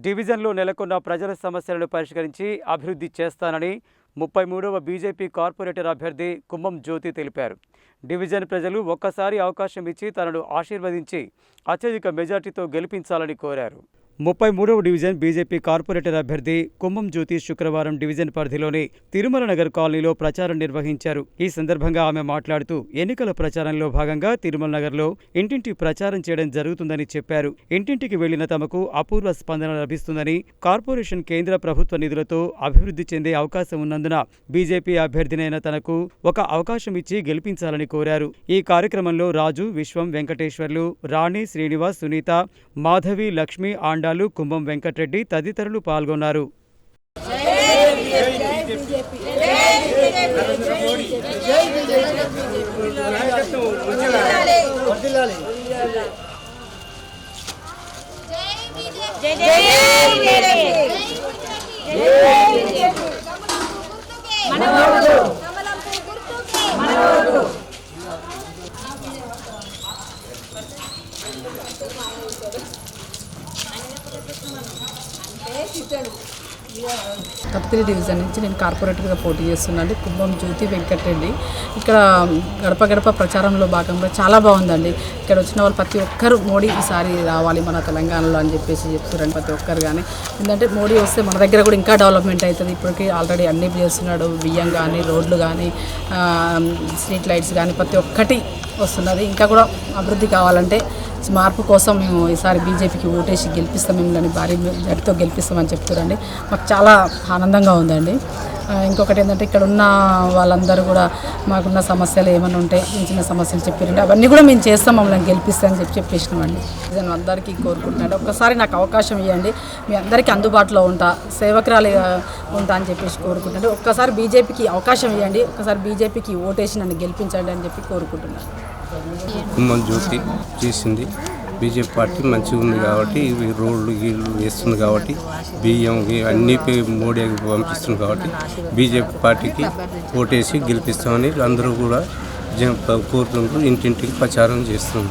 డివిజన్లో నెలకొన్న ప్రజల సమస్యలను పరిష్కరించి అభివృద్ధి చేస్తానని 33వ బీజేపీ కార్పొరేటర్ అభ్యర్థి కుమ్మం జ్యోతి తెలిపారు. డివిజన్ ప్రజలు ఒక్కసారి అవకాశం ఇచ్చి తనను ఆశీర్వదించి అత్యధిక మెజార్టీతో గెలిపించాలని కోరారు. 33వ డివిజన్ బీజేపీ కార్పొరేటర్ అభ్యర్థి కుమ్మం జ్యోతి శుక్రవారం డివిజన్ పరిధిలోని తిరుమల నగర్ కాలనీలో ప్రచారం నిర్వహించారు. ఈ సందర్భంగా ఆమె మాట్లాడుతూ ఎన్నికల ప్రచారంలో భాగంగా తిరుమల నగర్లో ఇంటింటి ప్రచారం చేయడం జరుగుతుందని చెప్పారు. ఇంటింటికి వెళ్లిన తమకు అపూర్వ స్పందన లభిస్తుందని, కార్పొరేషన్ కేంద్ర ప్రభుత్వ నిధులతో అభివృద్ధి చెందే అవకాశం ఉన్నందున బీజేపీ అభ్యర్థినైన తనకు ఒక అవకాశం ఇచ్చి గెలిపించాలని కోరారు. ఈ కార్యక్రమంలో రాజు, విశ్వం, వెంకటేశ్వర్లు, రాణి, శ్రీనివాస్, సునీత, మాధవి, లక్ష్మి, ఆండాలు, కుంభం వెంకటరెడ్డి తదితరులు పాల్గొన్నారు. కత్తిరి డివిజన్ నుంచి నేను కార్పొరేటర్గా పోటీ చేస్తున్నాను. కుమ్మం జ్యోతి వెంకటరెడ్డి. ఇక్కడ గడప గడప ప్రచారంలో భాగంగా చాలా బాగుందండి. ఇక్కడ వచ్చిన వాళ్ళు ప్రతి ఒక్కరు మోడీ ఈసారి రావాలి మన తెలంగాణలో అని చెప్పేసి చెప్తున్నారండి ప్రతి ఒక్కరు. కానీ ఏంటంటే మోడీ వస్తే మన దగ్గర కూడా ఇంకా డెవలప్మెంట్ అవుతుంది. ఇప్పటికీ ఆల్రెడీ అన్నీ చేస్తున్నాడు. బియ్యం కానీ, రోడ్లు కానీ, స్ట్రీట్ లైట్స్ కానీ ప్రతి ఒక్కటి వస్తున్నది. ఇంకా కూడా అభివృద్ధి కావాలంటే మార్పు కోసం మేము ఈసారి బీజేపీకి ఓటేసి గెలిపిస్తాం, మిమ్మల్ని భారీ జట్టుతో గెలిపిస్తామని చెప్తారండి. మాకు చాలా ఆనందంగా ఉందండి. ఇంకొకటి ఏంటంటే ఇక్కడ ఉన్న వాళ్ళందరూ కూడా మాకున్న సమస్యలు ఏమైనా ఉంటే చిన్న చిన్న సమస్యలు చెప్పారంటే అవన్నీ కూడా మేము చేస్తాం, మమ్మల్ని గెలిపిస్తామని చెప్పేసినామండి. నేను అందరికీ కోరుకుంటున్నాను, ఒక్కసారి నాకు అవకాశం ఇవ్వండి, మీ అందరికీ అందుబాటులో ఉంటా, సేవకురాలు ఉంటా అని చెప్పేసి కోరుకుంటున్నాను. ఒక్కసారి బీజేపీకి అవకాశం ఇవ్వండి, ఒక్కసారి బీజేపీకి ఓటేసి నన్ను గెలిపించండి అని చెప్పి కోరుకుంటున్నాను. కుమ్మం జ్యోతి చేసింది బీజేపీ పార్టీ మంచిగా ఉంది కాబట్టి, రోడ్లు గీళ్ళు వేస్తుంది కాబట్టి, బియ్యం అన్నీ మోడీకి పంపిస్తుంది కాబట్టి బీజేపీ పార్టీకి ఓటేసి గెలిపిస్తామని అందరూ కూడా కోరుకుంటూ ఇంటింటికి ప్రచారం చేస్తుంది.